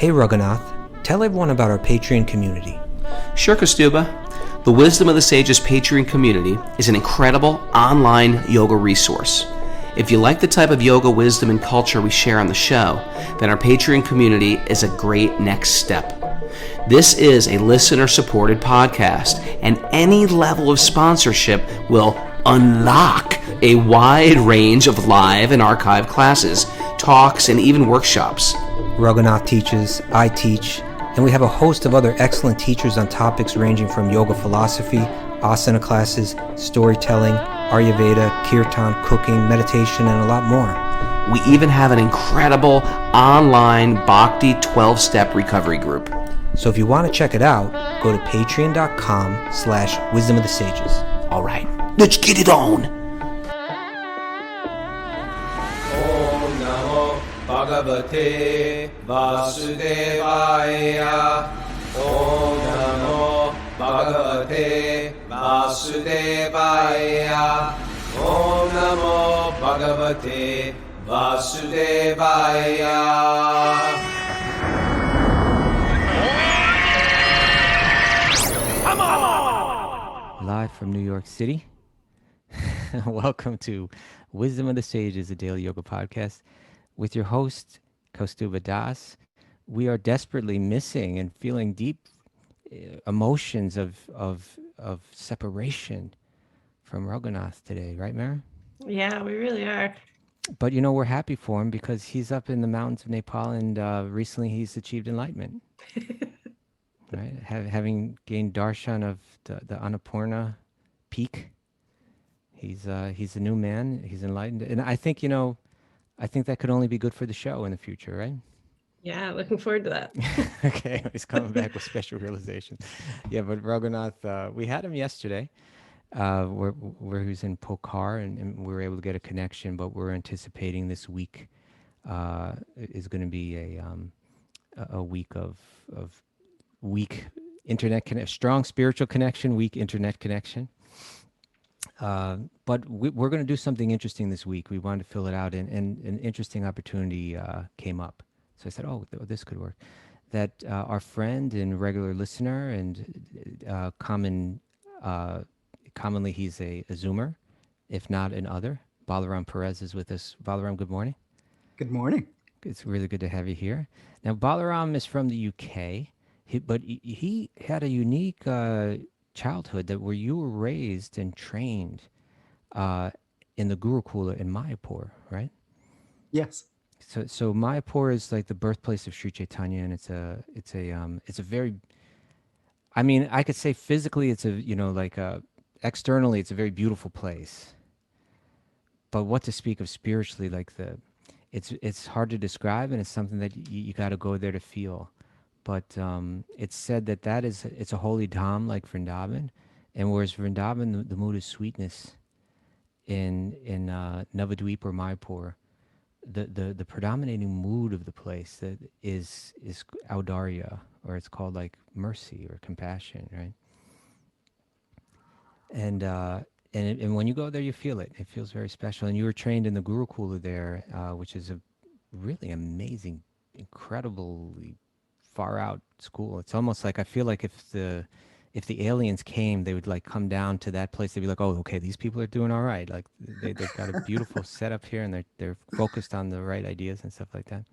Hey Raghunath, tell everyone about our Patreon community. Sure, Kaustubha. The Wisdom of the Sages Patreon community is an incredible online yoga resource. If you like the type of yoga wisdom and culture we share on the show, then our Patreon community is a great next step. This is a listener-supported podcast, and any level of sponsorship will unlock a wide range of live and archived classes, talks, and even workshops. Raghunath teaches, I teach, and we have a host of other excellent teachers on topics ranging from yoga philosophy, asana classes, storytelling, Ayurveda, kirtan, cooking, meditation, and a lot more. We even have an incredible online Bhakti 12-step recovery group. So if you want to check it out, go to patreon.com/wisdom of the sages. All right, let's get it on. Om Namo Bhagavate Vasudevaya. Om Namo Bhagavate Vasudevaya. Om Namo Bhagavate Vasudevaya. Live from New York City. Welcome to Wisdom of the Sages, a daily yoga podcast with your host, Kaustubha Das. We are desperately missing and feeling deep emotions of separation from Raghunath today, right, Mara? Yeah, we really are. But you know, we're happy for him because he's up in the mountains of Nepal, and recently he's achieved enlightenment. Right, having gained darshan of the Annapurna peak, he's a new man. He's enlightened, and I think that could only be good for the show in the future, right? Yeah, looking forward to that. Okay, he's coming back with special realization. Yeah, but Raghunath, we had him yesterday, where he was in Pokhara, and we were able to get a connection. But we're anticipating this week is going to be a week of weak internet connection, strong spiritual connection, weak internet connection. But we're going to do something interesting this week. We wanted to fill it out, and an interesting opportunity came up. So I said, oh, this could work. That our friend and regular listener, and commonly he's a Zoomer, if not an other. Balaram Perez is with us. Balaram, good morning. Good morning. It's really good to have you here. Now, Balaram is from the UK. But he had a unique childhood where you were raised and trained in the Gurukula in Mayapur, right? Yes. So Mayapur is like the birthplace of Sri Chaitanya, and it's a very, I mean, I could say physically externally it's a very beautiful place. But what to speak of spiritually, it's hard to describe, and it's something that you got to go there to feel. But it's said it's a holy dham like Vrindavan, and whereas Vrindavan, the mood is sweetness, in Navadvip or Mayapur, the predominating mood of the place that is audarya, or it's called like mercy or compassion, right? And when you go there, you feel it. It feels very special. And you were trained in the Gurukula there, which is a really amazing, incredibly far out school. It's almost like I feel like if the aliens came, they would like come down to that place. They'd be like, oh, okay, these people are doing all right. Like they've got a beautiful setup here, and they're focused on the right ideas and stuff like that.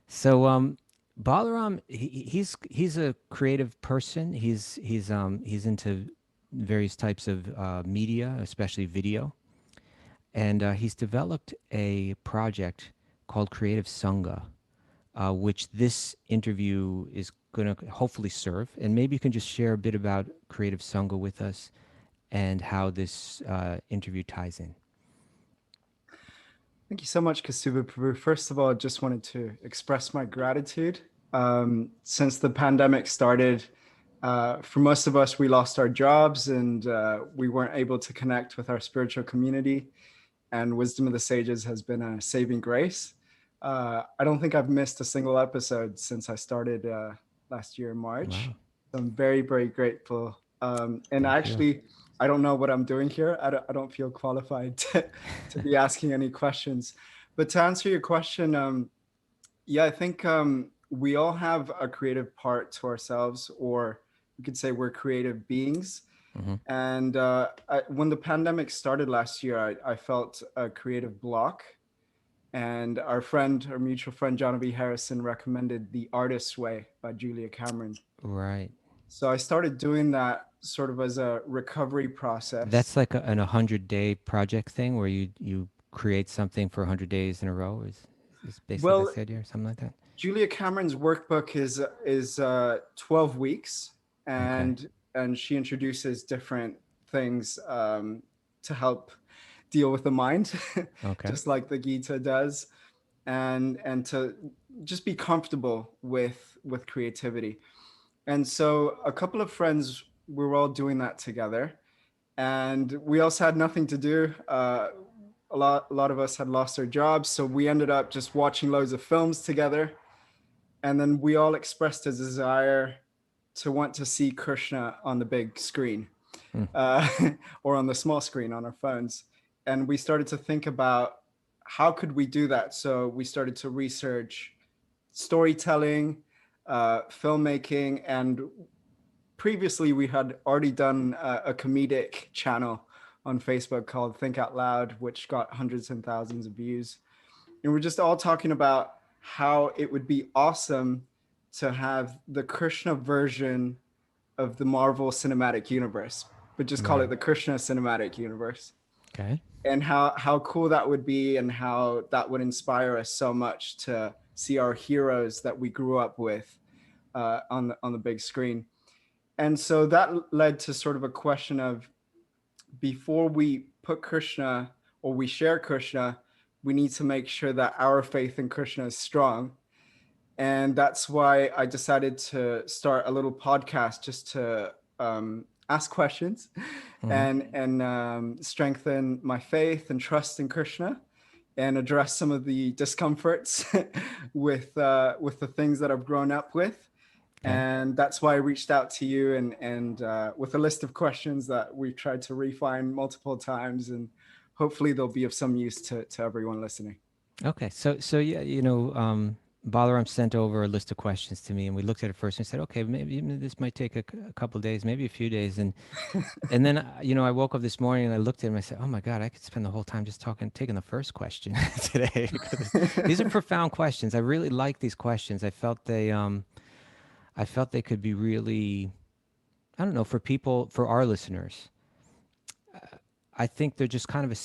So Balaram, he's a creative person. He's into various types of media, especially video, and he's developed a project called Creative Sanga, which this interview is going to hopefully serve. And maybe you can just share a bit about Creative Sanga with us and how this interview ties in. Thank you so much, Kaustubha Prabhu. First of all, I just wanted to express my gratitude. Since the pandemic started, for most of us, we lost our jobs, and we weren't able to connect with our spiritual community. And Wisdom of the Sages has been a saving grace. I don't think I've missed a single episode since I started last year in March. Wow. So I'm very, very grateful. And actually, I don't know what I'm doing here. I don't feel qualified to be asking any questions. But to answer your question, I think we all have a creative part to ourselves, or we could say we're creative beings. Hmm. And when the pandemic started last year, I felt a creative block. And our mutual friend, John B. Harrison, recommended The Artist's Way by Julia Cameron. Right. So I started doing that sort of as a recovery process. That's like an 100-day project thing where you create something for 100 days in a row. Is basically Well, that's the idea or something like that? Julia Cameron's workbook is 12 weeks, Okay. and she introduces different things to help deal with the mind, Okay. just like the Gita does, and to just be comfortable with creativity. And so a couple of friends, we were all doing that together, and we also had nothing to do. A lot of us had lost our jobs, so we ended up just watching loads of films together, and then we all expressed a desire to want to see Krishna on the big screen, Hmm. uh, or on the small screen on our phones. And we started to think about how could we do that. So we started to research storytelling, filmmaking, and previously we had already done a comedic channel on Facebook called Think Out Loud, which got hundreds and thousands of views. And we're just all talking about how it would be awesome to have the Krishna version of the Marvel Cinematic Universe, but just call it Right. the Krishna Cinematic Universe. Okay. And how cool that would be, and how that would inspire us so much to see our heroes that we grew up with on the big screen. And so that led to sort of a question of, before we put Krishna or we share Krishna, we need to make sure that our faith in Krishna is strong. And that's why I decided to start a little podcast just to ask questions Hmm. and strengthen my faith and trust in Krishna, and address some of the discomforts with the things that I've grown up with. Okay. And that's why I reached out to you, and with a list of questions that we've tried to refine multiple times, and hopefully they'll be of some use to everyone listening. Okay. So yeah, Balaram sent over a list of questions to me, and we looked at it first and said, okay, maybe this might take a couple of days, maybe a few days, and then I woke up this morning and I looked at him and I said, oh my God, I could spend the whole time just taking the first question today because these are profound questions. I really like these questions. I felt they could be really, I don't know, for people, for our listeners. I think they're just kind of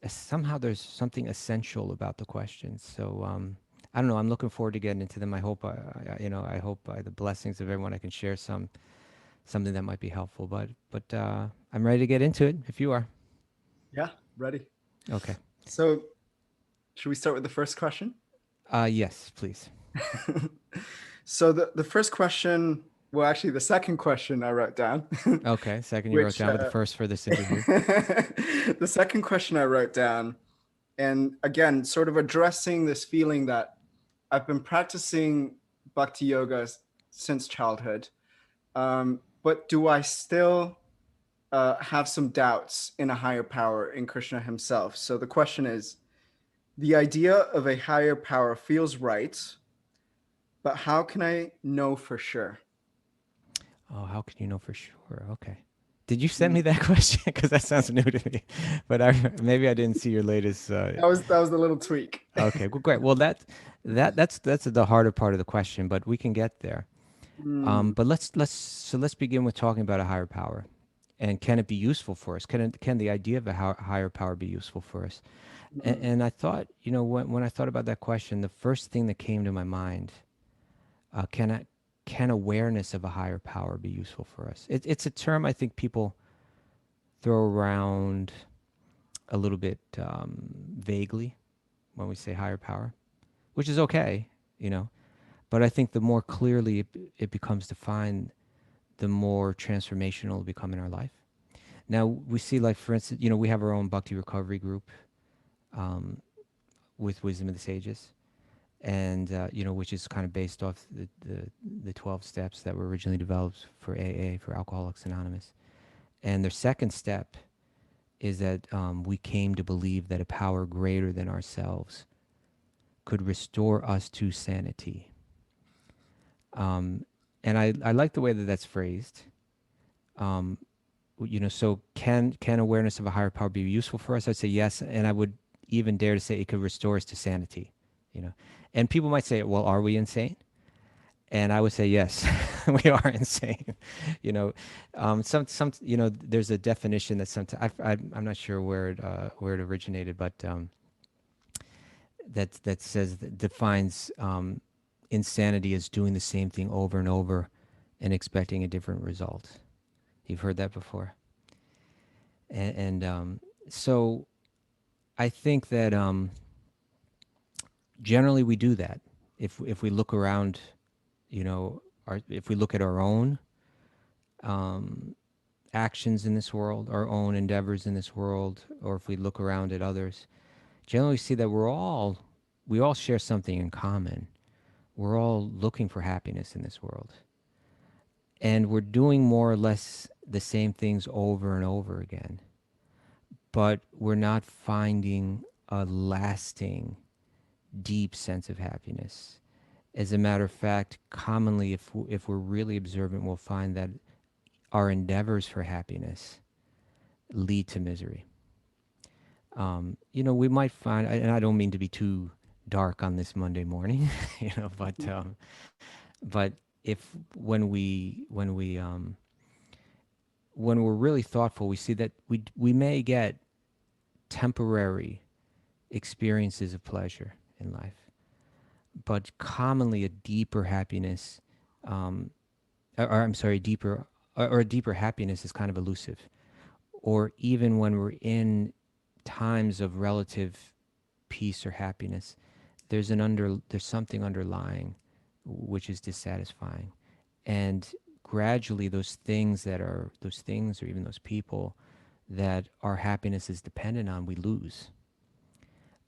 somehow there's something essential about the questions. So I don't know. I'm looking forward to getting into them. I hope I hope by the blessings of everyone I can share something that might be helpful. But I'm ready to get into it if you are. Yeah, ready. Okay. So should we start with the first question? Yes, please. So the first question, well, actually the second question I wrote down, Okay. Second you wrote which down, but the first for this interview. the second question I wrote down, and again, sort of addressing this feeling that I've been practicing bhakti yoga since childhood, but do I still have some doubts in a higher power, in Krishna himself? So the question is, the idea of a higher power feels right, but how can I know for sure? Oh, how can you know for sure? Okay. Did you send me that question? Because that sounds new to me. But maybe I didn't see your latest. That was the little tweak. Okay, well, great. Well, that's the harder part of the question, but we can get there. Mm, But let's begin with talking about a higher power, and can it be useful for us? Can the idea of a higher power be useful for us? mm, And I thought, when I thought about that question, the first thing that came to my mind, can can awareness of a higher power be useful for us? It's a term I think people throw around a little bit vaguely when we say higher power, which is okay, you know. But I think the more clearly it becomes defined, the more transformational it'll become in our life. Now we see, like for instance, we have our own Bhakti recovery group um, with Wisdom of the Sages, and which is kind of based off the 12 steps that were originally developed for AA, for Alcoholics Anonymous. And their second step is that we came to believe that a power greater than ourselves could restore us to sanity. Um, and I like the way that that's phrased. Um, so can awareness of a higher power be useful for us? I'd say yes, and I would even dare to say it could restore us to sanity. You know, and people might say, well, are we insane? And I would say yes, we are insane. There's a definition that sometimes I'm not sure where it originated, but that says that defines insanity as doing the same thing over and over and expecting a different result. You've heard that before, and so I think that generally we do that. If we look around, if we look at our own um, actions in this world, our own endeavors in this world, or if we look around at others, generally we see that we all share something in common. We're all looking for happiness in this world. And we're doing more or less the same things over and over again. But we're not finding a lasting, deep sense of happiness. As a matter of fact, commonly, if we're really observant, we'll find that our endeavors for happiness lead to misery. We might find, and I don't mean to be too dark on this Monday morning, but if when we're really thoughtful, we see that we may get temporary experiences of pleasure in life, but commonly a deeper happiness, or I'm sorry, a deeper happiness is kind of elusive. Or even when we're in times of relative peace or happiness, there's something underlying which is dissatisfying. And gradually those things or even those people that our happiness is dependent on, we lose,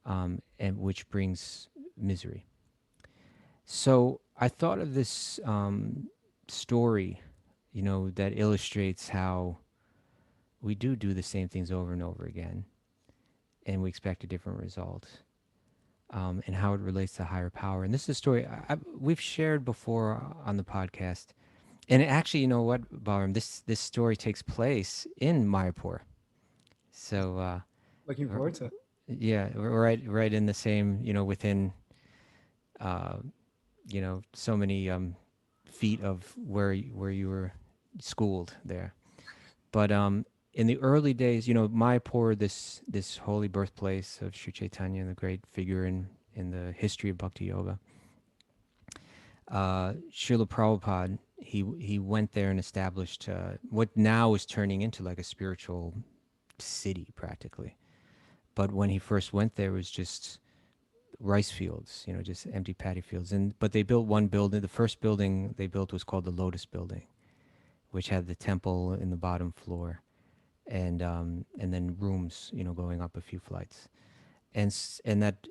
and which brings misery. So I thought of this story, that illustrates how we do the same things over and over again, and we expect a different result, and how it relates to higher power. And this is a story we've shared before on the podcast. And actually, you know what, Balaram, this story takes place in Mayapur. So, Looking r- forward to it. yeah, we're right in the same, within, uh, so many feet of where you were schooled there. But in the early days, Mayapur, this holy birthplace of Sri Chaitanya, the great figure in the history of Bhakti Yoga, Srila Prabhupada, he went there and established what now is turning into like a spiritual city practically. But when he first went there, it was just rice fields, just empty paddy fields. But they built one building. The first building they built was called the Lotus Building, which had the temple in the bottom floor, and then rooms, going up a few flights. And that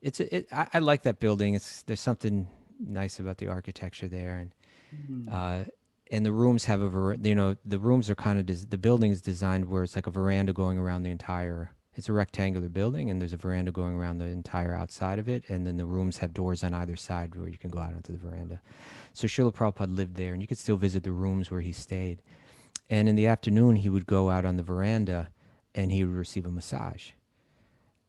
I like that building. There's something nice about the architecture there, Mm. uh, and the rooms have the rooms are kind of the building is designed where it's like a veranda going around the entire. It's a rectangular building, and there's a veranda going around the entire outside of it, and then the rooms have doors on either side where you can go out onto the veranda. So Srila Prabhupada lived there, and you could still visit the rooms where he stayed. And in the afternoon, he would go out on the veranda, and he would receive a massage.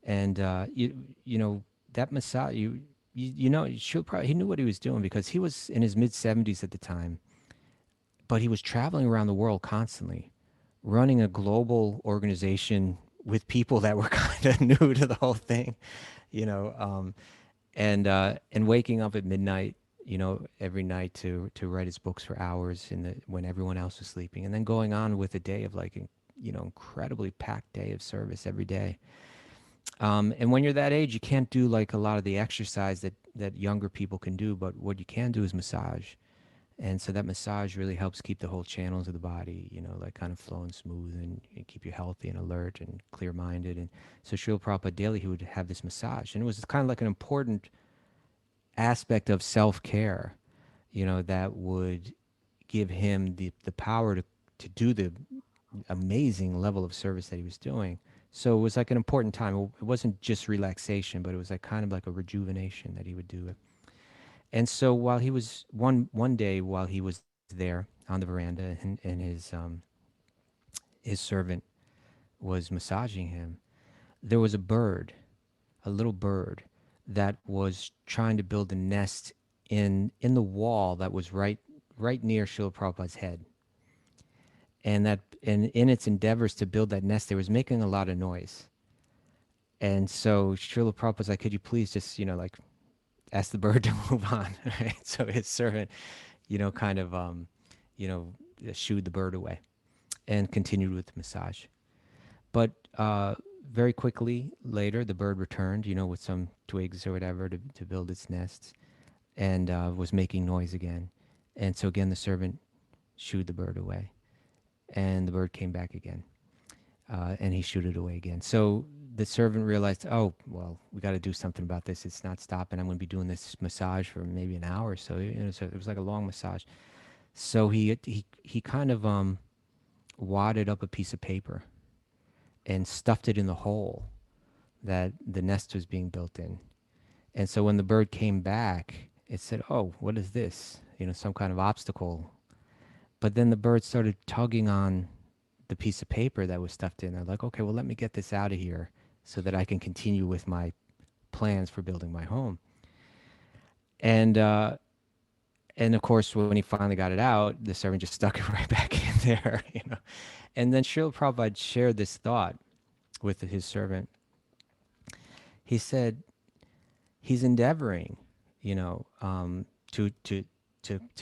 And that massage, Srila Prabhupada, he knew what he was doing because he was in his mid 70s at the time, but he was traveling around the world constantly, running a global organization with people that were kind of new to the whole thing, you know, um, and waking up at midnight, every night to write his books for hours when everyone else was sleeping, and then going on with a day of like, incredibly packed day of service every day. And when you're that age, you can't do like a lot of the exercise that younger people can do, but what you can do is massage. And so that massage really helps keep the whole channels of the body, like kind of flowing smooth and keep you healthy and alert and clear minded. And so Srila Prabhupada daily, he would have this massage. And it was kind of like an important aspect of self care, that would give him the power to do the amazing level of service that he was doing. So it was like an important time. It wasn't just relaxation, but it was like kind of like a rejuvenation that he would do it. And so while he was one day while he was there on the veranda and his servant was massaging him, there was a bird, a little bird, that was trying to build a nest in the wall that was right near Srila Prabhupada's head. And in its endeavors to build that nest, it was making a lot of noise. And so Srila Prabhupada was like, could you please just, like ask the bird to move on, right? So his servant, kind of, you know, shooed the bird away and continued with the massage. But very quickly later, the bird returned, with some twigs or whatever to build its nest, and was making noise again. And so again, the servant shooed the bird away, and the bird came back again, and he shooed it away again. So the servant realized, oh, well, we got to do something about this. It's not stopping. I'm going to be doing this massage for maybe an hour or so. So it was like a long massage. So he kind of wadded up a piece of paper and stuffed it in the hole that the nest was being built in. And so when the bird came back, it said, "Oh, what is this? Some kind of obstacle." But then the bird started tugging on the piece of paper that was stuffed in. They're like, "Okay, well, let me get this out of here so that I can continue with my plans for building my home." And and of course, when he finally got it out, the servant just stuck it right back in there. And then Srila Prabhupada shared this thought with his servant. He said he's endeavoring, to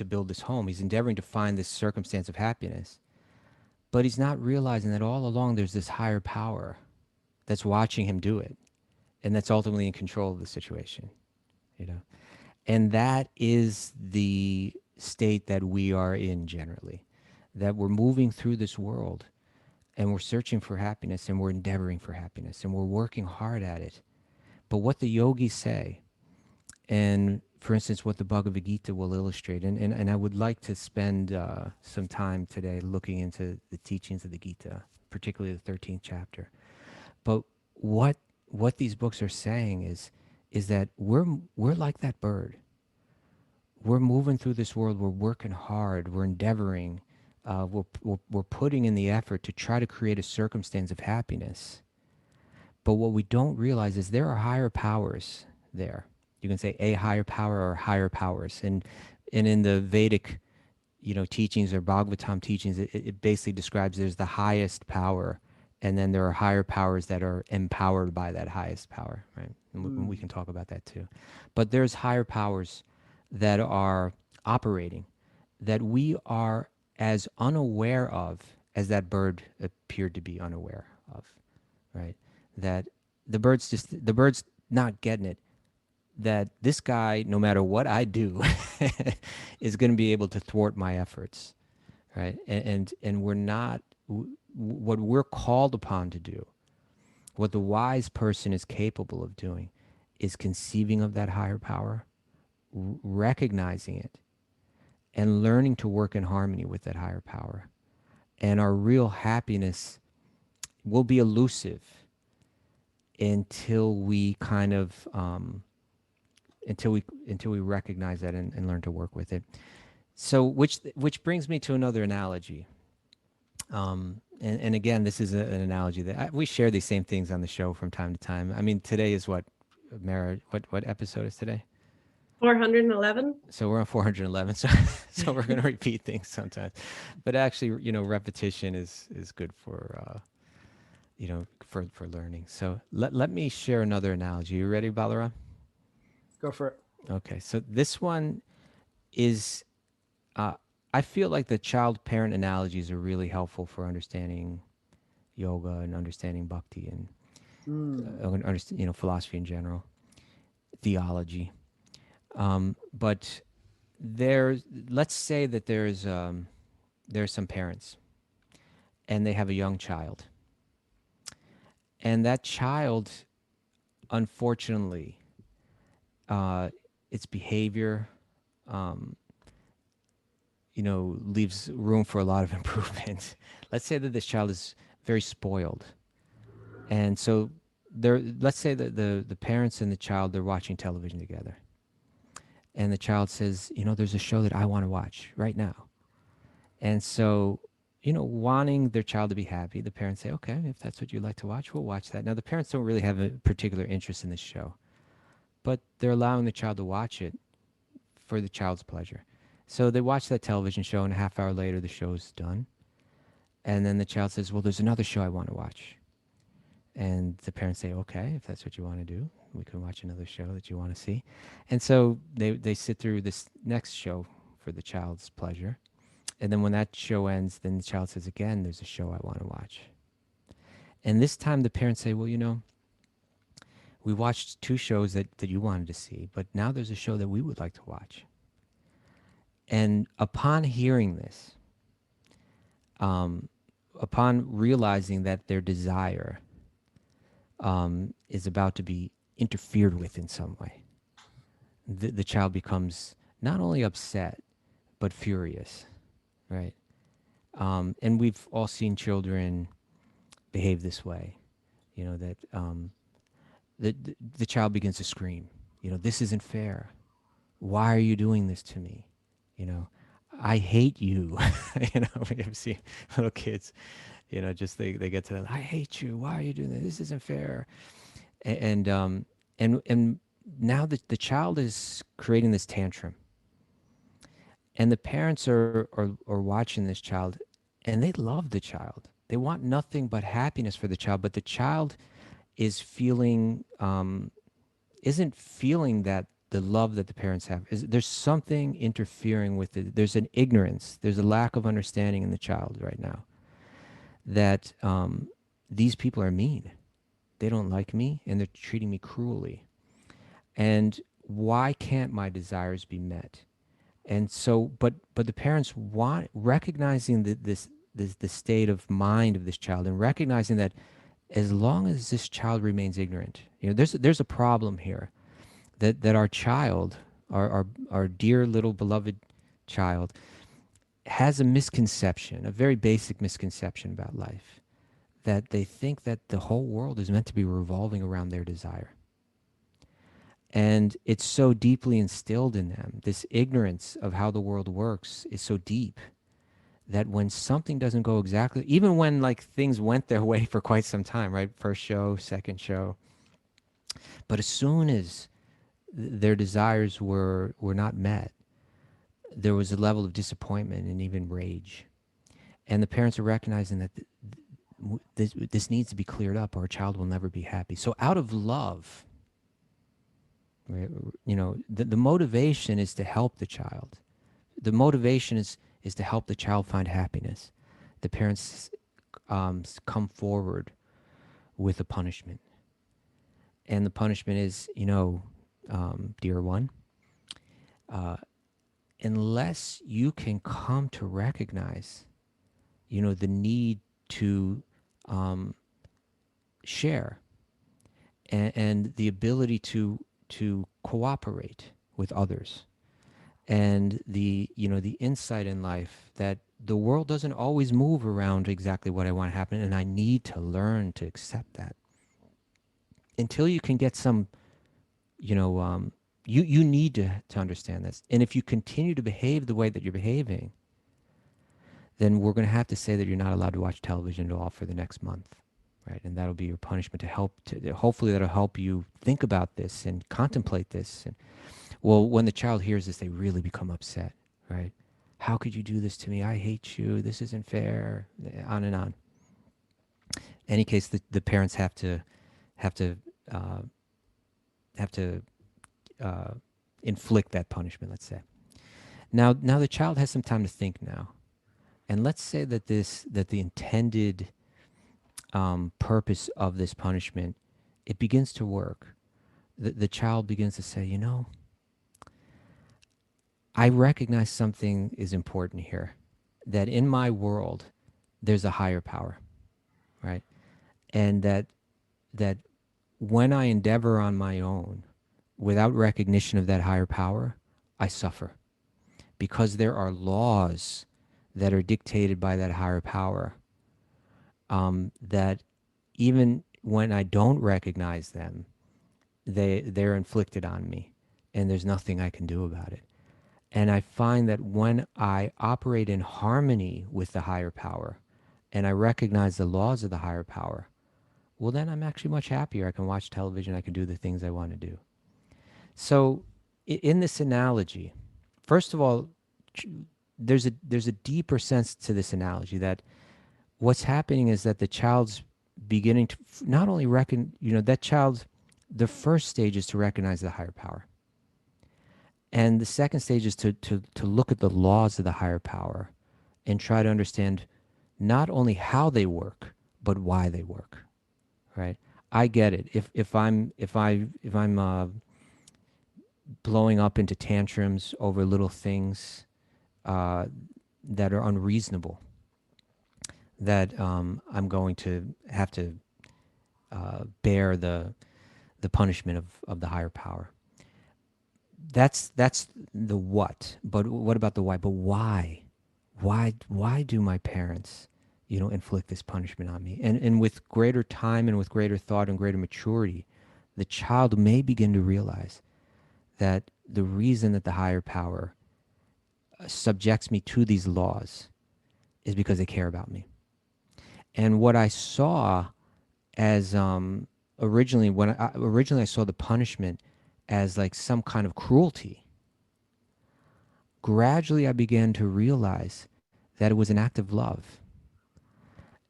build this home. He's endeavoring to find this circumstance of happiness, but he's not realizing that all along there's this higher power that's watching him do it, and that's ultimately in control of the situation. You know, and that is the state that we are in generally, that we're moving through this world and we're searching for happiness and we're endeavoring for happiness and we're working hard at it. But what the yogis say, and for instance, what the Bhagavad-gita will illustrate, and I would like to spend some time today looking into the teachings of the Gita, particularly the 13th chapter. But what these books are saying is that we're like that bird. We're moving through this world. We're working hard. We're endeavoring. We're putting in the effort to try to create a circumstance of happiness. But what we don't realize is there are higher powers there. You can say a higher power or higher powers. And in the Vedic, teachings or Bhagavatam teachings, it basically describes there's the highest power, and then there are higher powers that are empowered by that highest power, right? And we can talk about that too. But there's higher powers that are operating that we are as unaware of as that bird appeared to be unaware of, right? That the bird's not getting it, that this guy, no matter what I do, is going to be able to thwart my efforts, right? And we're not, what we're called upon to do, what the wise person is capable of doing, is conceiving of that higher power, recognizing it, and learning to work in harmony with that higher power. And our real happiness will be elusive until we kind of until we recognize that and learn to work with it. So which brings me to another analogy. And again, this is an analogy that we share these same things on the show from time to time. I mean, today is what, Mara, what episode is today? 411. So we're on 411. So we're going to repeat things sometimes, but actually, repetition is good for for learning. So let me share another analogy. You ready, Balaram? Go for it. Okay. So this one is, I feel like the child-parent analogies are really helpful for understanding yoga and understanding bhakti and philosophy in general, theology. But let's say that there's some parents, and they have a young child, and that child, unfortunately, its behavior, leaves room for a lot of improvement. Let's say that this child is very spoiled, and so let's say that the parents and the child, they're watching television together. and the child says, there's a show that I want to watch right now. And so, wanting their child to be happy, the parents say, okay, if that's what you'd like to watch, we'll watch that. Now, the parents don't really have a particular interest in this show, but they're allowing the child to watch it for the child's pleasure. So they watch that television show, and a half hour later, the show's done. And then the child says, well, there's another show I want to watch. And the parents say, okay, if that's what you want to do, we can watch another show that you want to see. And so they sit through this next show for the child's pleasure. And then when that show ends, then the child says, again, there's a show I want to watch. And this time the parents say, well, we watched two shows that you wanted to see, but now there's a show that we would like to watch. And upon hearing this, upon realizing that their desire is about to be interfered with in some way, the child becomes not only upset, but furious, right? And we've all seen children behave this way, that the child begins to scream, this isn't fair. Why are you doing this to me? I hate you. We have seen little kids, just they get to that, I hate you. Why are you doing this? This isn't fair. And now the child is creating this tantrum, and the parents are watching this child, and they love the child. They want nothing but happiness for the child, but the child is feeling isn't feeling that the love that the parents have. There's something interfering with it. There's an ignorance. There's a lack of understanding in the child right now that these people are mean. They don't like me, and they're treating me cruelly. And why can't my desires be met? And so, but the parents want, recognizing this the state of mind of this child, and recognizing that as long as this child remains ignorant, there's a problem here, that our child, our dear little beloved child, has a misconception, a very basic misconception about life, that they think that the whole world is meant to be revolving around their desire. And it's so deeply instilled in them. This ignorance of how the world works is so deep that when something doesn't go exactly, even when like things went their way for quite some time, right? First show, second show. But as soon as their desires were not met, there was a level of disappointment and even rage. And the parents are recognizing that this needs to be cleared up, or a child will never be happy. So out of love, right, the motivation is to help the child. The motivation is to help the child find happiness. The parents come forward with a punishment. And the punishment is, dear one, unless you can come to recognize, the need to share, and the ability to cooperate with others, and the insight in life that the world doesn't always move around exactly what I want to happen, and I need to learn to accept that. Until you can get some, you need to understand this. And if you continue to behave the way that you're behaving, then we're going to have to say that you're not allowed to watch television at all for the next month, right? And that'll be your punishment hopefully that'll help you think about this and contemplate this. And well, when the child hears this, they really become upset, right? How could you do this to me? I hate you. This isn't fair. On and on. In any case, the parents have to inflict that punishment, let's say. Now the child has some time to think now. And let's say that the intended purpose of this punishment, it begins to work. The child begins to say, I recognize something is important here, that in my world, there's a higher power, right? And that when I endeavor on my own, without recognition of that higher power, I suffer. Because there are laws that are dictated by that higher power, that even when I don't recognize them, they're inflicted on me. and there's nothing I can do about it. And I find that when I operate in harmony with the higher power and I recognize the laws of the higher power, well, then I'm actually much happier. I can watch television. I can do the things I want to do. So, in this analogy, first of all, there's a deeper sense to this analogy that what's happening is that the child's beginning to not only that child, the first stage is to recognize the higher power. And the second stage is to look at the laws of the higher power and try to understand not only how they work, but why they work. Right? I get it. If I'm blowing up into tantrums over little things that are unreasonable, that I'm going to have to bear the punishment of the higher power. That's the what. But what about the why? But why? Why do my parents, inflict this punishment on me? And with greater time and with greater thought and greater maturity, the child may begin to realize that the reason that the higher power subjects me to these laws is because they care about me. And what I saw as originally I saw the punishment as like some kind of cruelty. Gradually I began to realize that it was an act of love.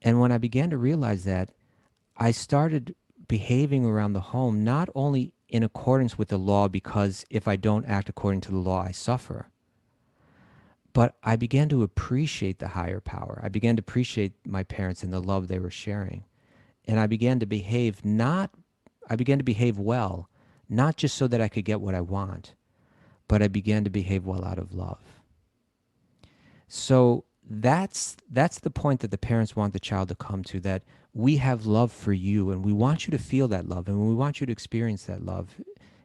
And when I began to realize that, I started behaving around the home not only in accordance with the law, because if I don't act according to the law, I suffer, but I began to appreciate the higher power. I began to appreciate my parents and the love they were sharing. And I began to behave well, not just so that I could get what I want, but I began to behave well out of love. So that's the point that the parents want the child to come to, that we have love for you and we want you to feel that love and we want you to experience that love.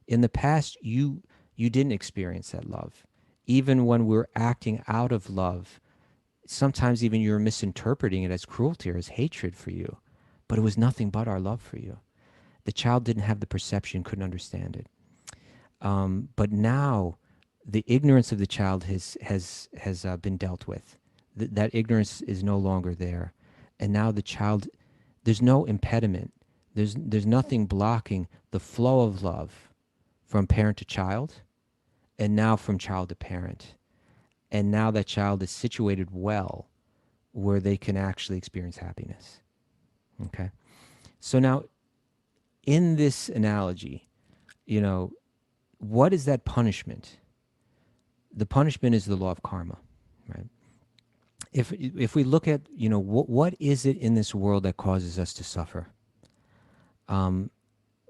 In the past, you didn't experience that love. Even when we're acting out of love, sometimes even you're misinterpreting it as cruelty or as hatred for you, but it was nothing but our love for you. The child didn't have the perception, couldn't understand it. But now the ignorance of the child has been dealt with. That ignorance is no longer there. And now the child, there's no impediment. There's nothing blocking the flow of love from parent to child, and now from child to parent. And now that child is situated well where they can actually experience happiness. Okay? So now, in this analogy, what is that punishment? The punishment is the law of karma, right? If we look at, what is it in this world that causes us to suffer?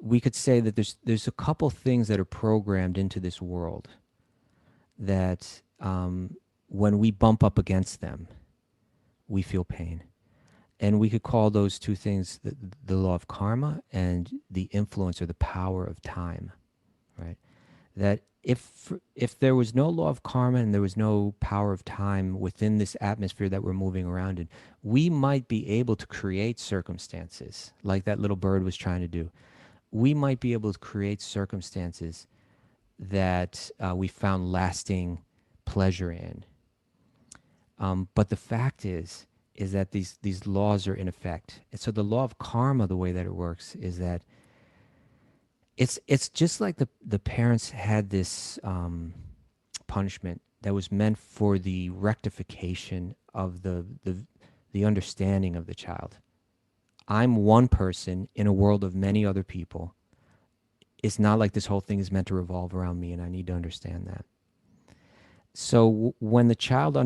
We could say that there's a couple things that are programmed into this world that when we bump up against them, we feel pain. And we could call those two things the law of karma and the influence or the power of time, right? That if there was no law of karma and there was no power of time within this atmosphere that we're moving around in, we might be able to create circumstances like that little bird was trying to do. We might be able to create circumstances that we found lasting pleasure in. But the fact is that these laws are in effect. And so the law of karma, the way that it works is that it's just like the parents had this punishment that was meant for the rectification of the understanding of the child. I'm one person in a world of many other people. It's not like this whole thing is meant to revolve around me, and I need to understand that. So when the child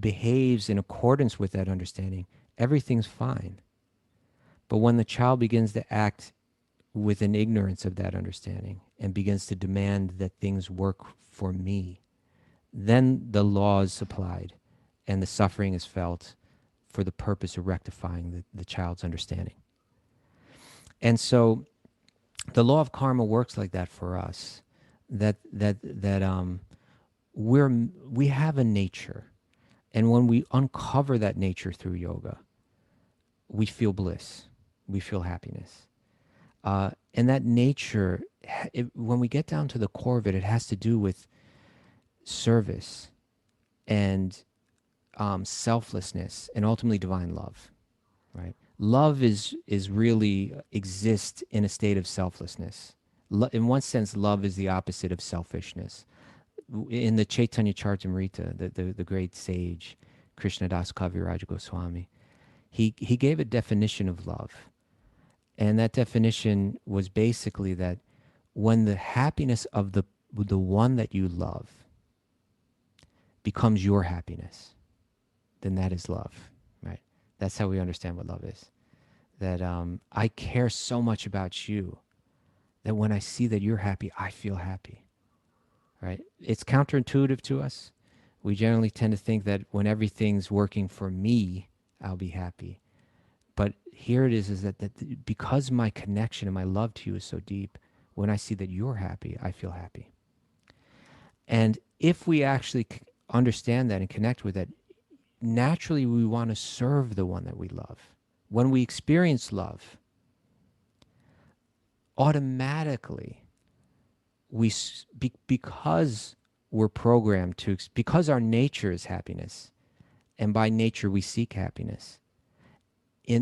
behaves in accordance with that understanding, everything's fine. But when the child begins to act with an ignorance of that understanding and begins to demand that things work for me, then the law is applied and the suffering is felt for the purpose of rectifying the child's understanding. And so the law of karma works like that for us, that we have a nature, and when we uncover that nature through yoga, we feel bliss, we feel happiness. And that nature, when we get down to the core of it, it has to do with service and selflessness and ultimately divine love, right? Love is really exists in a state of selflessness. In one sense, love is the opposite of selfishness. In the Chaitanya Charitamrita, the great sage Krishnadas Kaviraj Goswami, he gave a definition of love. And that definition was basically that when the happiness of the one that you love becomes your happiness, then that is love, right? That's how we understand what love is. That I care so much about you that when I see that you're happy, I feel happy, right? It's counterintuitive to us. We generally tend to think that when everything's working for me, I'll be happy. But here it is that because my connection and my love to you is so deep, when I see that you're happy, I feel happy. And if we actually understand that and connect with that, naturally we want to serve the one that we love. When we experience love, automatically because we're programmed to, because our nature is happiness, and by nature we seek happiness,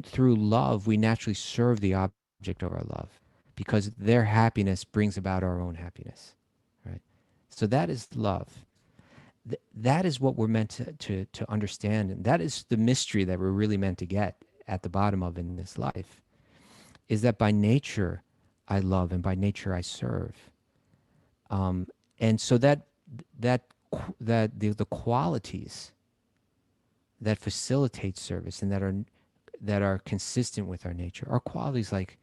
through love we naturally serve the object of our love, because their happiness brings about our own happiness, right? So that is love. That is what we're meant to understand, and that is the mystery that we're really meant to get at the bottom of in this life, is that by nature I love and by nature I serve. And so that the qualities that facilitate service and that are consistent with our nature are qualities like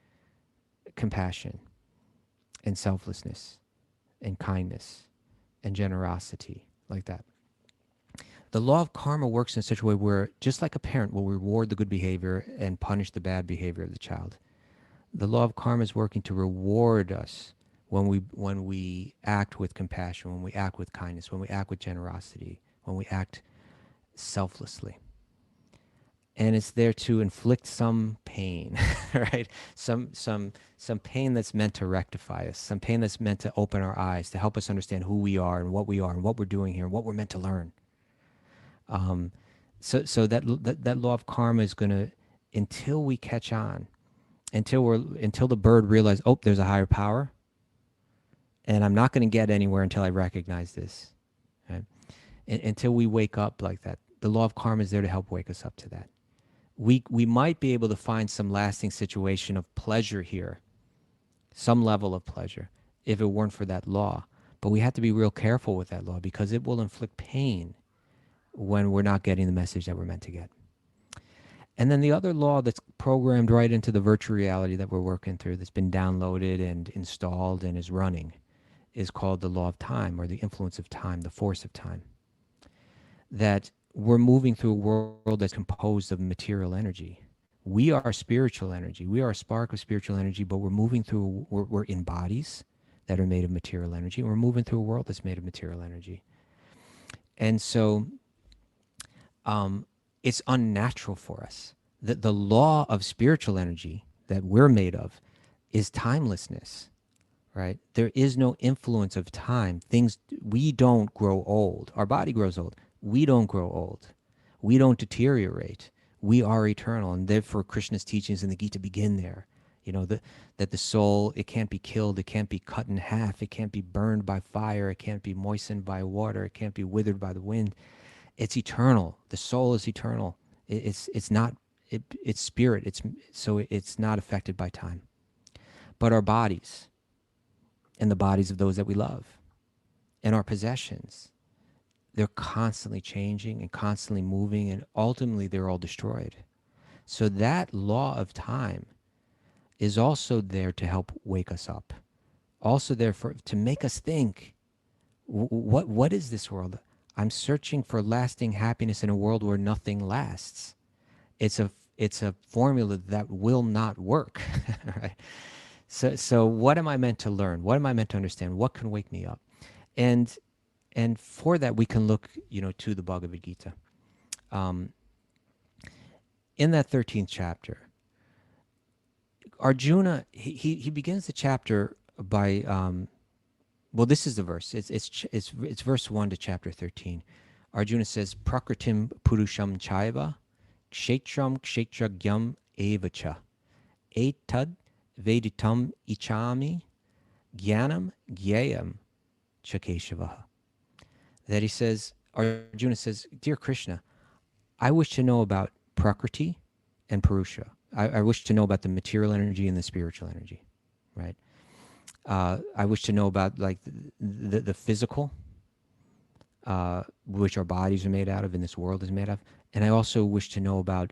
compassion and selflessness and kindness and generosity, like that. The law of karma works in such a way where, just like a parent will reward the good behavior and punish the bad behavior of the child, the law of karma is working to reward us when we act with compassion, when we act with kindness, when we act with generosity, when we act selflessly. And it's there to inflict some pain, right? Some pain that's meant to rectify us, some pain that's meant to open our eyes, to help us understand who we are and what we're doing here and what we're meant to learn. So that law of karma is going to, until we catch on, until the bird realizes, oh, there's a higher power, and I'm not going to get anywhere until I recognize this. Right? Until we wake up like that, the law of karma is there to help wake us up to that. We might be able to find some lasting situation of pleasure here, some level of pleasure, if it weren't for that law. But we have to be real careful with that law, because it will inflict pain when we're not getting the message that we're meant to get. And then the other law that's programmed right into the virtual reality that we're working through, that's been downloaded and installed and is running, is called the law of time, or the influence of time, the force of time. That we're moving through a world that's composed of material energy. We are spiritual energy. We are a spark of spiritual energy, but we're in bodies that are made of material energy. And we're moving through a world that's made of material energy. And so it's unnatural for us. The law of spiritual energy that we're made of is timelessness, right? There is no influence of time. We don't grow old. Our body grows old. We don't grow old. We don't deteriorate. We are eternal. And therefore, Krishna's teachings in the Gita begin there. You know, that the soul, it can't be killed. It can't be cut in half. It can't be burned by fire. It can't be moistened by water. It can't be withered by the wind. It's eternal. The soul is eternal. It's spirit. It's not affected by time. But our bodies, and the bodies of those that we love, and our possessions, they're constantly changing and constantly moving, and ultimately they're all destroyed. So that law of time is also there to help wake us up, also there to make us think, what is this world? I'm searching for lasting happiness in a world where nothing lasts. It's a formula that will not work. Right? So what am I meant to learn? What am I meant to understand? What can wake me up? And for that, we can look, to the Bhagavad-gita. In that 13th chapter, Arjuna, he begins the chapter by well, this is the verse. It's verse 1 to chapter 13. Arjuna says, Prakritim Purusham Chaiva, Kshetram Kshetragyam Evacha, Etad Veditam Ichami, Gyanam Gyayam Chakeshavaha. That he says, Arjuna says, Dear Krishna, I wish to know about Prakriti and Purusha. I wish to know about the material energy and the spiritual energy, right? I wish to know about like the physical, which our bodies are made out of and this world is made of. And I also wish to know about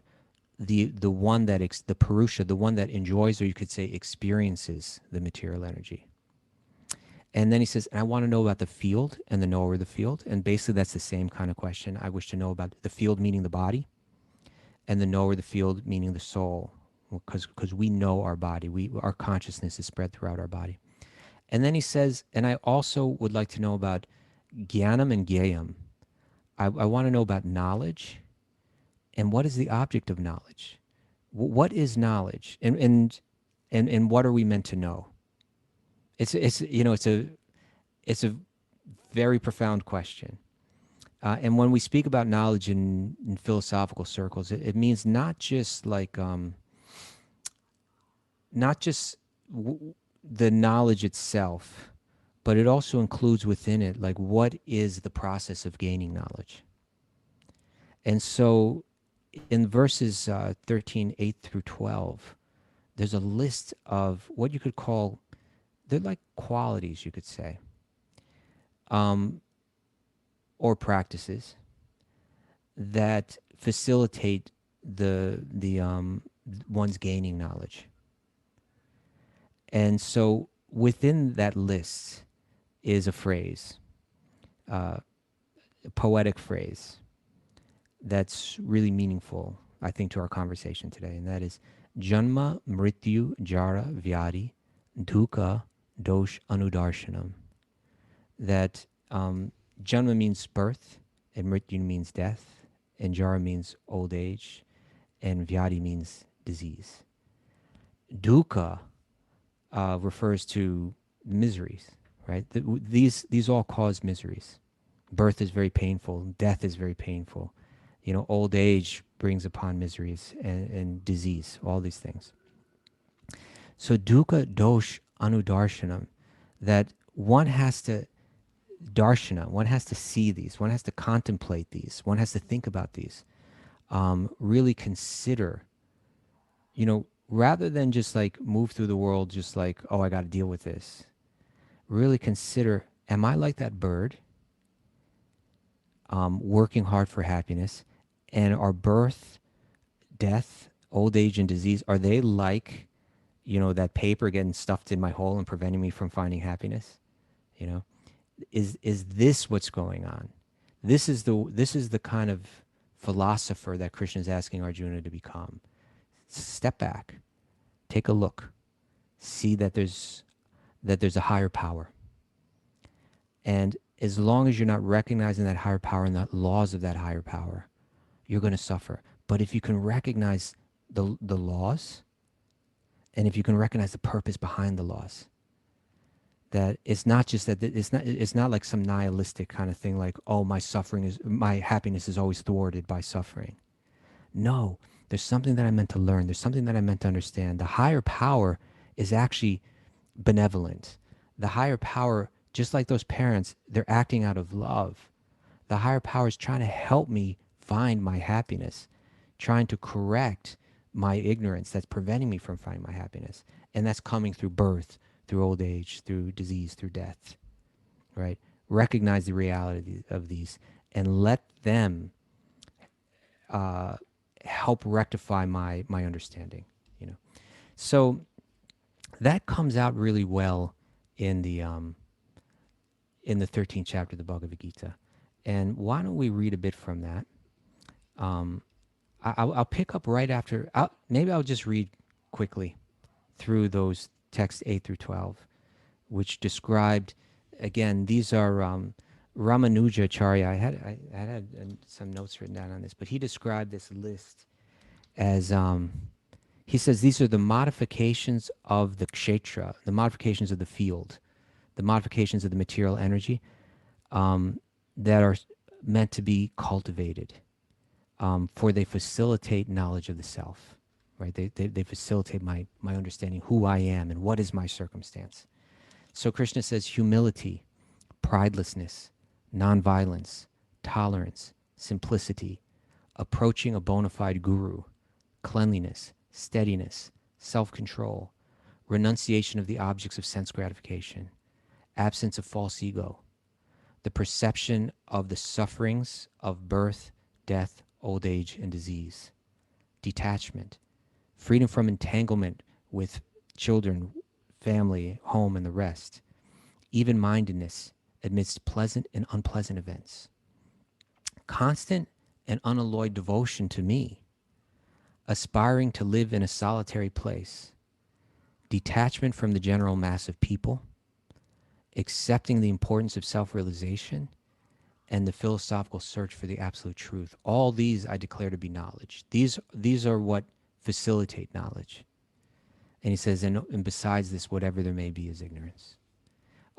the one that, the Purusha, the one that enjoys, or you could say experiences the material energy. And then he says, and I want to know about the field and the knower of the field. And basically that's the same kind of question. I wish to know about the field, meaning the body, and the knower of the field, meaning the soul, because we know our body. Our consciousness is spread throughout our body. And then he says, and I also would like to know about Gyanam and Gyayam. I want to know about knowledge, and what is the object of knowledge? What is knowledge, and what are we meant to know? It's a very profound question. And when we speak about knowledge in philosophical circles, it means not just like not just the knowledge itself, but it also includes within it like what is the process of gaining knowledge. And so in verses 13, 8 through 12, there's a list of what you could call, they're like qualities, you could say, or practices that facilitate the one's gaining knowledge. And so within that list is a phrase, a poetic phrase that's really meaningful, I think, to our conversation today, and that is Janma Mrityu Jara Vyadi Dukkha Dosh Anudarshanam. That Janma means birth, and Mrityu means death, and Jara means old age, and Vyadi means disease. Dukkha refers to miseries, right? These all cause miseries. Birth is very painful. Death is very painful. Old age brings upon miseries and disease, all these things. So dukkha dosh anudarshanam, that one has to darshana, one has to see these, one has to contemplate these, one has to think about these, really consider, rather than just like move through the world just like, oh, I got to deal with this. Really consider, am I like that bird, working hard for happiness? And are birth, death, old age, and disease, are they like, that paper getting stuffed in my hole and preventing me from finding happiness? Is this what's going on? This is the kind of philosopher that Krishna is asking Arjuna to become. Step back, take a look, see that there's a higher power. And as long as you're not recognizing that higher power and the laws of that higher power, you're going to suffer. But if you can recognize the laws, and if you can recognize the purpose behind the laws, that it's not just that it's not like some nihilistic kind of thing, like, oh, my happiness is always thwarted by suffering. No, there's something that I meant to learn. There's something that I meant to understand. The higher power is actually benevolent. The higher power, just like those parents, they're acting out of love. The higher power is trying to help me find my happiness, trying to correct my ignorance that's preventing me from finding my happiness. And that's coming through birth, through old age, through disease, through death, right? Recognize the reality of these and let them help rectify my understanding, So that comes out really well in the 13th chapter of the Bhagavad Gita. And why don't we read a bit from that? I'll pick up right after. Maybe I'll just read quickly through those texts 8 through 12, which described, again, these are Ramanujacharya. I had some notes written down on this, but he described this list as He says these are the modifications of the kshetra, the modifications of the field, the modifications of the material energy that are meant to be cultivated, for they facilitate knowledge of the self, right? They facilitate my understanding who I am and what is my circumstance. So Krishna says humility, pridelessness, nonviolence, tolerance, simplicity, approaching a bona fide guru, cleanliness, steadiness, self-control, renunciation of the objects of sense gratification, absence of false ego, the perception of the sufferings of birth, death, old age, and disease, detachment, freedom from entanglement with children, family, home, and the rest, even-mindedness amidst pleasant and unpleasant events, constant and unalloyed devotion to me, aspiring to live in a solitary place, detachment from the general mass of people, accepting the importance of self-realization, and the philosophical search for the absolute truth. All these I declare to be knowledge. These are what facilitate knowledge. And he says, and besides this, whatever there may be is ignorance.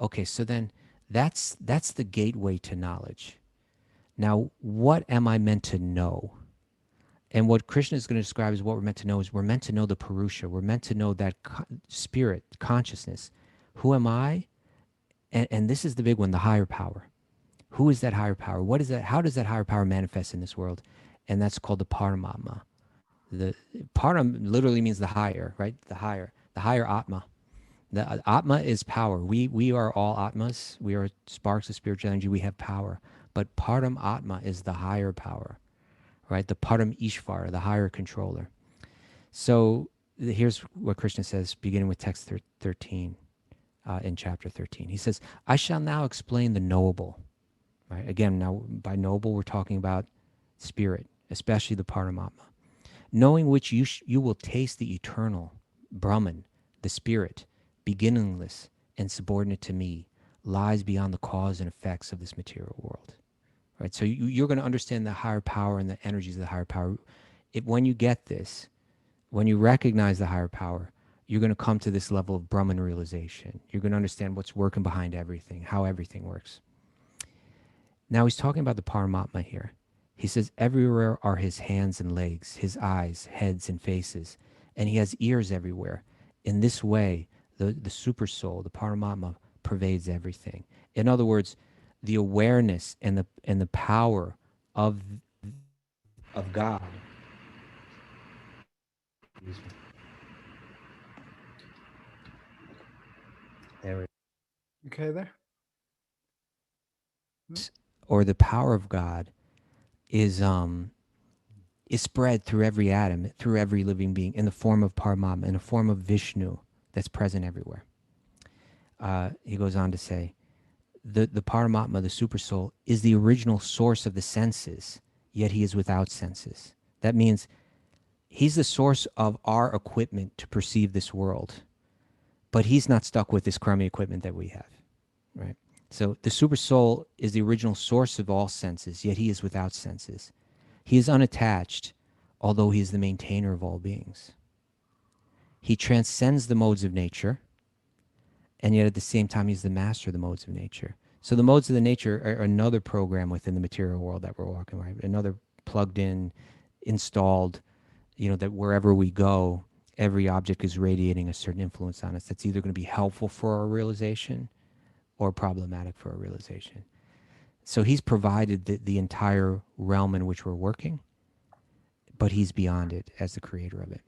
Okay, so then that's the gateway to knowledge. Now, what am I meant to know? And what Krishna is going to describe as what we're meant to know is we're meant to know the Purusha. We're meant to know that spirit, consciousness. Who am I? And this is the big one, the higher power. Who is that higher power? What is that? How does that higher power manifest in this world? And that's called the Paramatma. The Param literally means the higher, right? The higher Atma. The Atma is power. We are all Atmas. We are sparks of spiritual energy. We have power. But Param Atma is the higher power, right? The Param Ishvara, the higher controller. So here's what Krishna says, beginning with text 13, in chapter 13. He says, I shall now explain the knowable, right? Again, now by knowable, we're talking about spirit, especially the Paramatma, knowing which you will taste the eternal, Brahman, the spirit, beginningless and subordinate to me, lies beyond the cause and effects of this material world. Right? So you're going to understand the higher power and the energies of the higher power. When you get this, when you recognize the higher power, you're going to come to this level of Brahman realization. You're going to understand what's working behind everything, how everything works. Now he's talking about the Paramatma here. He says, everywhere are his hands and legs, his eyes, heads, and faces, and he has ears everywhere. In this way, the super soul, the Paramatma, pervades everything. In other words, the awareness and the power of God. There it Okay, there. is. Or the power of God is spread through every atom, through every living being, in the form of Paramatma, in the form of Vishnu that's present everywhere. He goes on to say, the Paramatma, the super soul, is the original source of the senses, yet he is without senses. That means he's the source of our equipment to perceive this world, but he's not stuck with this crummy equipment that we have, right? So the super soul is the original source of all senses, yet he is without senses. He is unattached, although he is the maintainer of all beings. He transcends the modes of nature, and yet at the same time, he's the master of the modes of nature. So the modes of the nature are another program within the material world that we're walking, right? Another plugged in, installed, that wherever we go, every object is radiating a certain influence on us that's either going to be helpful for our realization or problematic for our realization. So he's provided the entire realm in which we're working, but he's beyond it as the creator of it.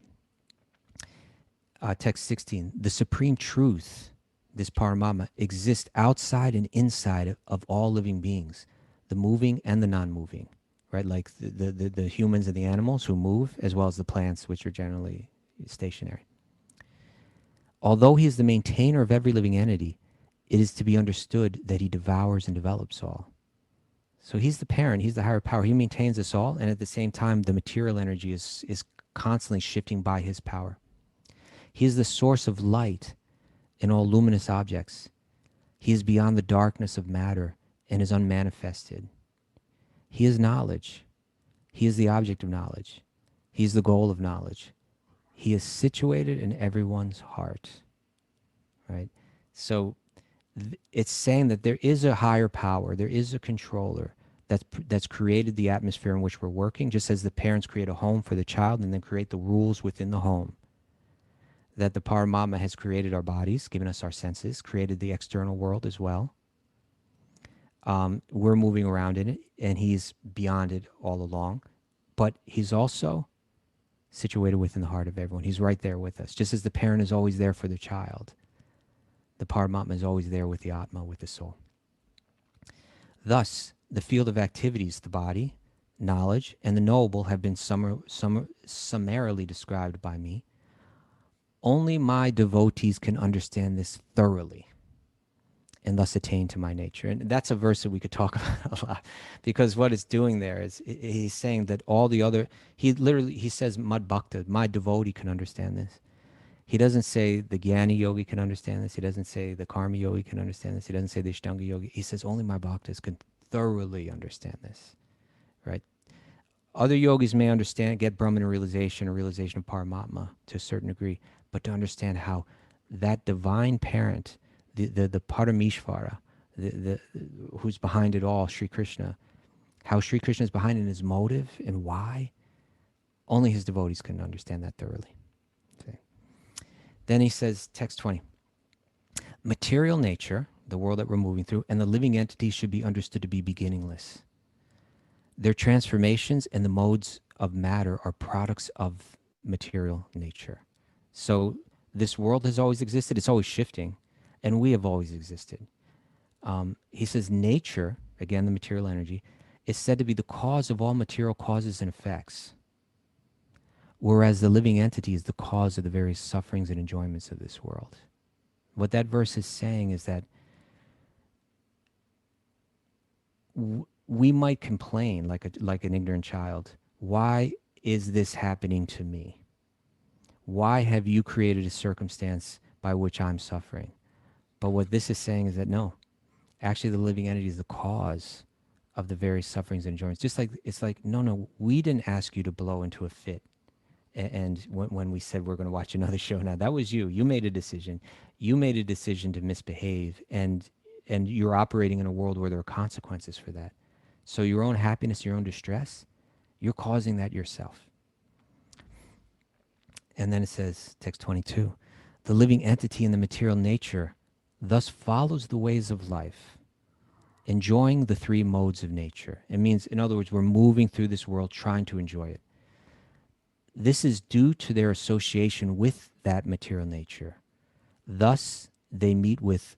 Text 16, the supreme truth, this Paramatma, exists outside and inside of all living beings, the moving and the non-moving, right? Like the humans and the animals who move, as well as the plants, which are generally stationary. Although he is the maintainer of every living entity, it is to be understood that he devours and develops all. So he's the parent, he's the higher power. He maintains us all, and at the same time, the material energy is constantly shifting by his power. He is the source of light in all luminous objects. He is beyond the darkness of matter and is unmanifested. He is knowledge. He is the object of knowledge. He is the goal of knowledge. He is situated in everyone's heart, right? So it's saying that there is a higher power, there is a controller that's created the atmosphere in which we're working, just as the parents create a home for the child and then create the rules within the home. That the Paramatma has created our bodies, given us our senses, created the external world as well. We're moving around in it, and he's beyond it all along. But he's also situated within the heart of everyone. He's right there with us. Just as the parent is always there for the child, the Paramatma is always there with the Atma, with the soul. Thus, the field of activities, the body, knowledge, and the knowable have been summarily described by me. Only my devotees can understand this thoroughly and thus attain to my nature. And that's a verse that we could talk about a lot, because what it's doing there is he's saying that all the other, he says, Mad Bhakta, my devotee can understand this. He doesn't say the Jnani yogi can understand this. He doesn't say the Karma yogi can understand this. He doesn't say the Ashtanga yogi. He says only my bhaktas can thoroughly understand this, right? Other yogis may understand, get Brahman realization or realization of Paramatma to a certain degree, but to understand how that divine parent, the Parameshvara, who's behind it all, Sri Krishna, how Sri Krishna is behind it and his motive and why, only his devotees can understand that thoroughly. Okay. Then he says, text 20, material nature, the world that we're moving through, and the living entities should be understood to be beginningless. Their transformations and the modes of matter are products of material nature. So this world has always existed. It's always shifting, and we have always existed. He says nature, again, the material energy, is said to be the cause of all material causes and effects, whereas the living entity is the cause of the various sufferings and enjoyments of this world. What that verse is saying is that we might complain like an ignorant child. Why is this happening to me? Why have you created a circumstance by which I'm suffering? But what this is saying is that no, actually the living entity is the cause of the various sufferings and enjoyments. Just like it's like, no, we didn't ask you to blow into a fit. And when we said we're going to watch another show now, that was you. You made a decision. You made a decision to misbehave, and you're operating in a world where there are consequences for that. So your own happiness, your own distress, you're causing that yourself. And then it says, text 22, the living entity in the material nature thus follows the ways of life, enjoying the three modes of nature. It means, in other words, we're moving through this world trying to enjoy it. This is due to their association with that material nature. Thus, they meet with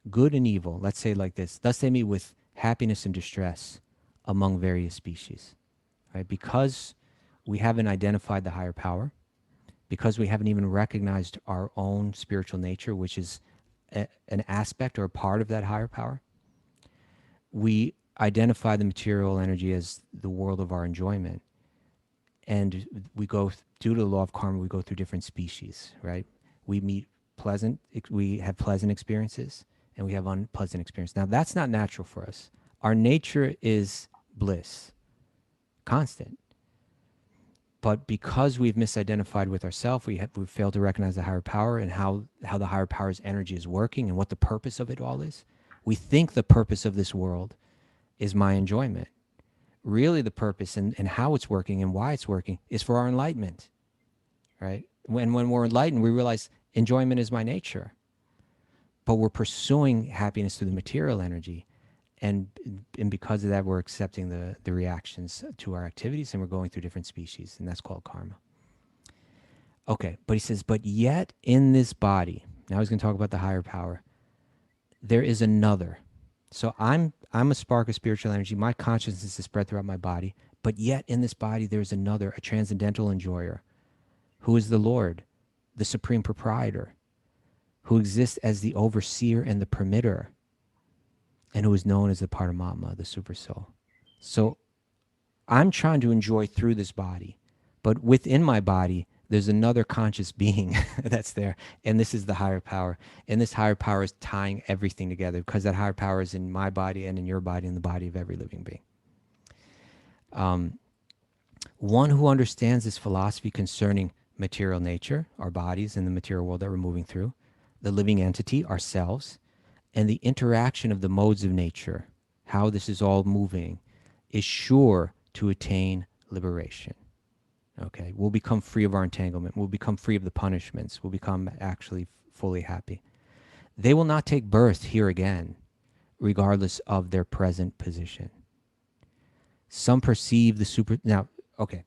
good and evil. Let's say it like this. Thus, they meet with happiness and distress among various species. Right? Because we haven't identified the higher power, because we haven't even recognized our own spiritual nature, which is an aspect or a part of that higher power, we identify the material energy as the world of our enjoyment. And we go, due to the law of karma, we go through different species, right? We have pleasant experiences, and we have unpleasant experiences. Now, that's not natural for us. Our nature is bliss, constant. But because we've misidentified with ourselves, we've failed to recognize the higher power and how the higher power's energy is working and what the purpose of it all is. We think the purpose of this world is my enjoyment. Really, the purpose and how it's working and why it's working is for our enlightenment, right? When we're enlightened, we realize enjoyment is my nature. But we're pursuing happiness through the material energy. And because of that, we're accepting the reactions to our activities, and we're going through different species, and that's called karma. Okay, but he says, but yet in this body, now he's going to talk about the higher power, there is another. So I'm a spark of spiritual energy. My consciousness is spread throughout my body, but yet in this body there's another, a transcendental enjoyer, who is the Lord, the supreme proprietor, who exists as the overseer and the permitter, and who is known as the Paramatma, the super soul. So I'm trying to enjoy through this body, but within my body, there's another conscious being that's there, and this is the higher power. And this higher power is tying everything together, because that higher power is in my body and in your body and the body of every living being. One who understands this philosophy concerning material nature, our bodies in the material world that we're moving through, the living entity, ourselves, and the interaction of the modes of nature, how this is all moving, is sure to attain liberation. Okay, we'll become free of our entanglement. We'll become free of the punishments. We'll become actually fully happy. They will not take birth here again, regardless of their present position. Some perceive the super. Now, okay,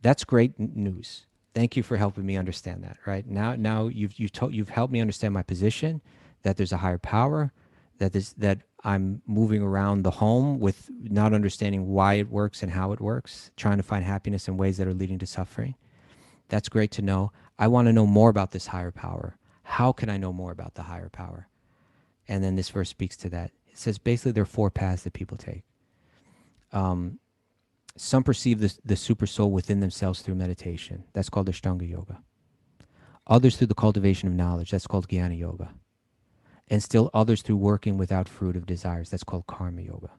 that's great news. Thank you for helping me understand that. Right now, you've helped me understand my position, that there's a higher power, that I'm moving around the home with not understanding why it works and how it works, trying to find happiness in ways that are leading to suffering. That's great to know. I want to know more about this higher power. How can I know more about the higher power? And then this verse speaks to that. It says basically there are four paths that people take. Some perceive the super soul within themselves through meditation. That's called Ashtanga Yoga. Others through the cultivation of knowledge. That's called Jnana Yoga. And still others through working without fruit of desires. That's called Karma Yoga.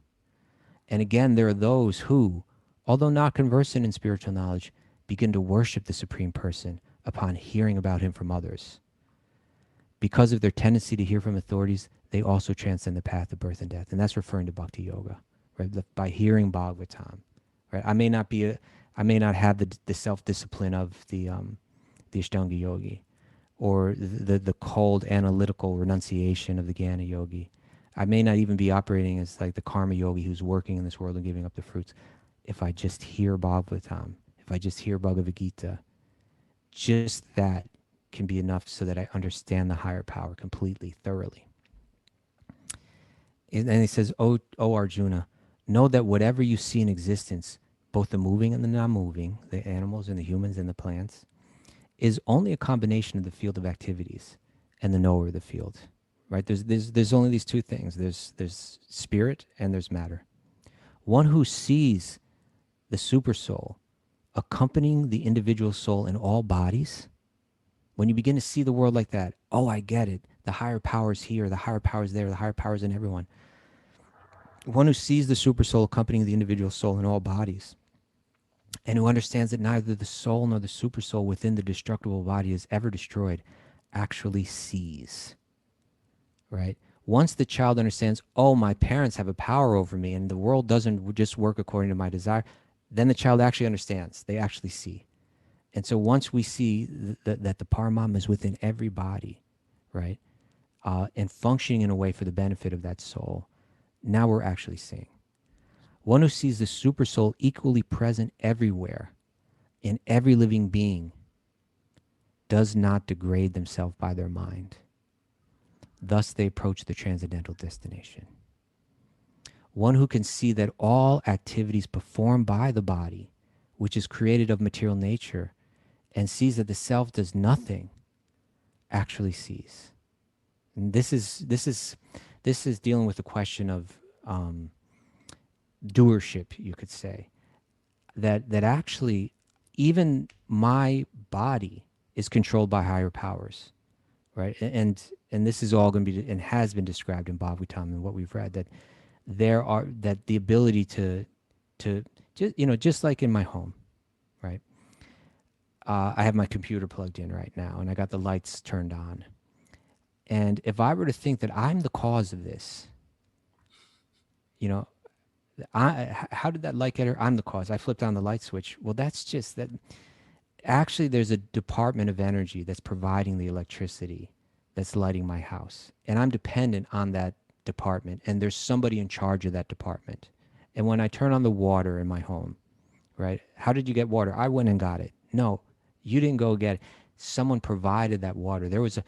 And again, there are those who, although not conversant in spiritual knowledge, begin to worship the Supreme Person upon hearing about him from others. Because of their tendency to hear from authorities, they also transcend the path of birth and death. And that's referring to Bhakti Yoga, right? By hearing Bhagavatam, right? I may not have the self-discipline of the Ashtanga Yogi, or the cold analytical renunciation of the Jnana Yogi. I may not even be operating as like the Karma Yogi who's working in this world and giving up the fruits. If I just hear Bhagavatam, if I just hear Bhagavad-gita, just that can be enough so that I understand the higher power completely, thoroughly. And he says, O Arjuna, know that whatever you see in existence, both the moving and the non-moving, the animals and the humans and the plants, is only a combination of the field of activities and the knower of the field. Right? There's only these two things. There's spirit and there's matter. One who sees the super soul accompanying the individual soul in all bodies, when you begin to see the world like that, oh, I get it. The higher power is here, the higher power is there, the higher power is in everyone. One who sees the super soul accompanying the individual soul in all bodies, and who understands that neither the soul nor the super soul within the destructible body is ever destroyed, actually sees. Right? Once the child understands, oh, my parents have a power over me and the world doesn't just work according to my desire, then the child actually understands. They actually see. And so once we see that the Paramatma is within every body, right, and functioning in a way for the benefit of that soul, now we're actually seeing. One who sees the super soul equally present everywhere in every living being does not degrade themselves by their mind. Thus they approach the transcendental destination. One who can see that all activities performed by the body, which is created of material nature, and sees that the self does nothing, actually sees. And this is dealing with the question of doership, you could say. That actually even my body is controlled by higher powers, right? And this is all going to be and has been described in Bhagavatam and what we've read, that that the ability to just like in my home, right? I have my computer plugged in right now, and I got the lights turned on. And if I were to think that I'm the cause of this, how did that light get here? I'm the cause. I flipped on the light switch. Well, that's just that. Actually, there's a department of energy that's providing the electricity that's lighting my house. And I'm dependent on that department. And there's somebody in charge of that department. And when I turn on the water in my home, right? How did you get water? I went and got it. No, you didn't go get it. Someone provided that water. There was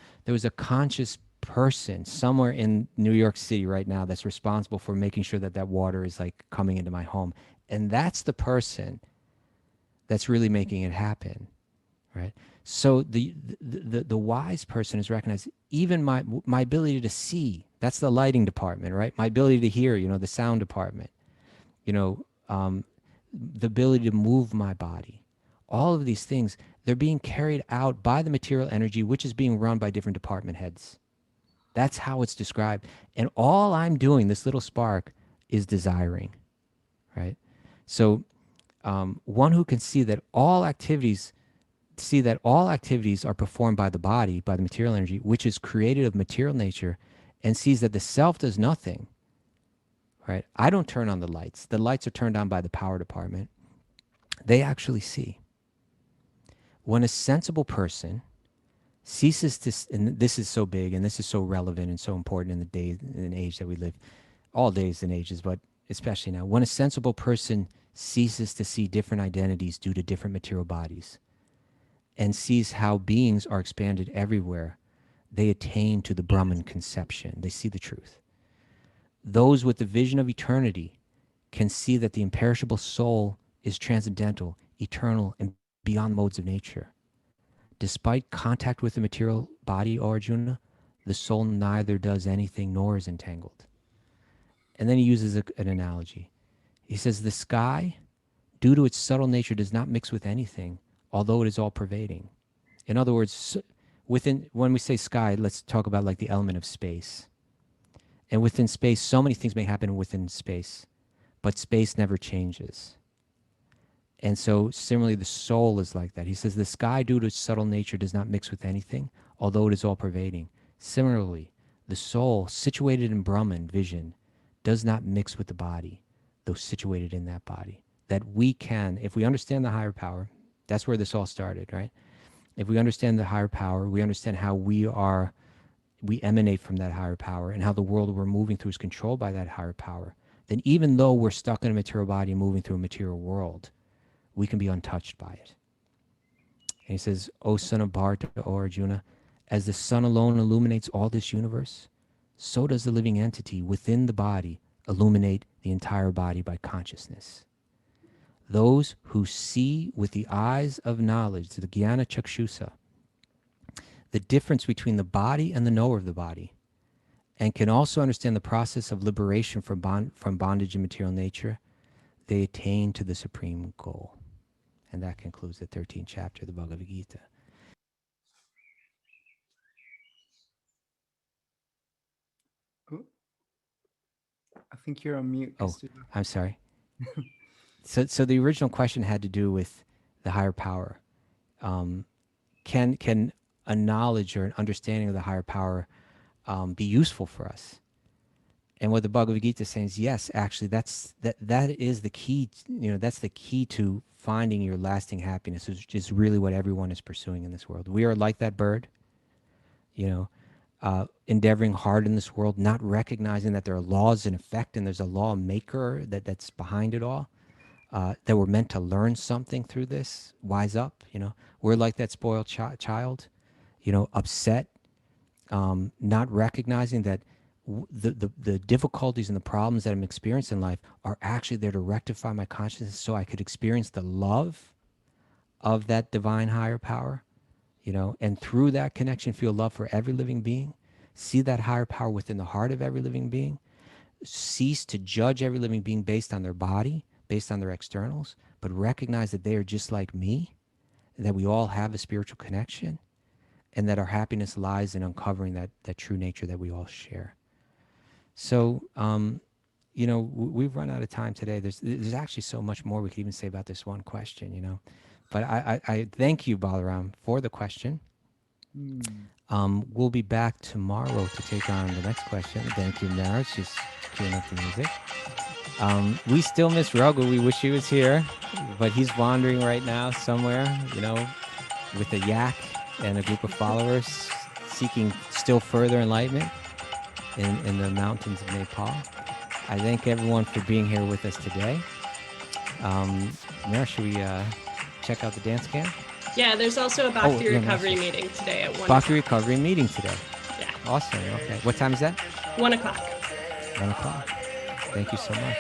a conscious person somewhere in New York City right now that's responsible for making sure that water is like coming into my home. And that's the person that's really making it happen, right? So the wise person is recognized. Even my ability to see, that's the lighting department, right? My ability to hear, the sound department, the ability to move my body. All of these things, they're being carried out by the material energy, which is being run by different department heads. That's how it's described. And all I'm doing, this little spark, is desiring, right? So one who can see that all activities see that all activities are performed by the body, by the material energy, which is created of material nature, and sees that the self does nothing, right? I don't turn on the lights. The lights are turned on by the power department. They actually see. When a sensible person ceases to, and this is so big and this is so relevant and so important in the day and age that we live, all days and ages, but especially now, when a sensible person ceases to see different identities due to different material bodies and sees how beings are expanded everywhere, they attain to the Brahman conception. They see the truth. Those with the vision of eternity can see that the imperishable soul is transcendental, eternal, and beyond modes of nature. Despite contact with the material body, O Arjuna, the soul neither does anything nor is entangled. And then he uses an analogy. He says, the sky, due to its subtle nature, does not mix with anything, although it is all pervading. In other words, when we say sky, let's talk about like the element of space. And within space, so many things may happen within space, but space never changes. And so similarly, the soul is like that. He says, the sky, due to its subtle nature, does not mix with anything, although it is all pervading. Similarly, the soul, situated in Brahman vision, does not mix with the body, though situated in that body. That we can, if we understand the higher power, that's where this all started, right? If we understand the higher power, we understand how we emanate from that higher power, and how the world we're moving through is controlled by that higher power, then even though we're stuck in a material body and moving through a material world, we can be untouched by it. And he says, O son of Bharata, O Arjuna, as the sun alone illuminates all this universe, so does the living entity within the body illuminate the entire body by consciousness. Those who see with the eyes of knowledge, the Jnana Chakshusa, the difference between the body and the knower of the body, and can also understand the process of liberation from bondage and material nature, they attain to the supreme goal. And that concludes the 13th chapter of the Bhagavad Gita. Oh, I think you're on mute, Oh, Kaustubha. I'm sorry. So the original question had to do with the higher power. Can a knowledge or an understanding of the higher power be useful for us? And what the Bhagavad Gita is saying is, yes, actually, that is the key. That's the key to finding your lasting happiness, which is really what everyone is pursuing in this world. We are like that bird, endeavoring hard in this world, not recognizing that there are laws in effect and there's a law maker that's behind it all. That we're meant to learn something through this. Wise up, We're like that spoiled child, upset, not recognizing that the difficulties and the problems that I'm experiencing in life are actually there to rectify my consciousness so I could experience the love of that divine higher power, and through that connection feel love for every living being, see that higher power within the heart of every living being, cease to judge every living being based on their body, based on their externals, but recognize that they are just like me, that we all have a spiritual connection, and that our happiness lies in uncovering that true nature that we all share. So, we've run out of time today. There's actually so much more we could even say about this one question, But I thank you, Balaram, for the question. We'll be back tomorrow to take on the next question. Thank you, Nara. She's queuing up the music. We still miss Raghu. We wish he was here, but he's wandering right now somewhere, with a yak and a group of followers seeking still further enlightenment in the mountains of Nepal. I thank everyone for being here with us today. Nara, should we check out the dance cam? Yeah, there's also a Bhakti recovery meeting today at 1 Bhakti o'clock. recovery meeting today. Yeah. Awesome. Okay. What time is that? 1 o'clock. 1 o'clock. Thank you so much.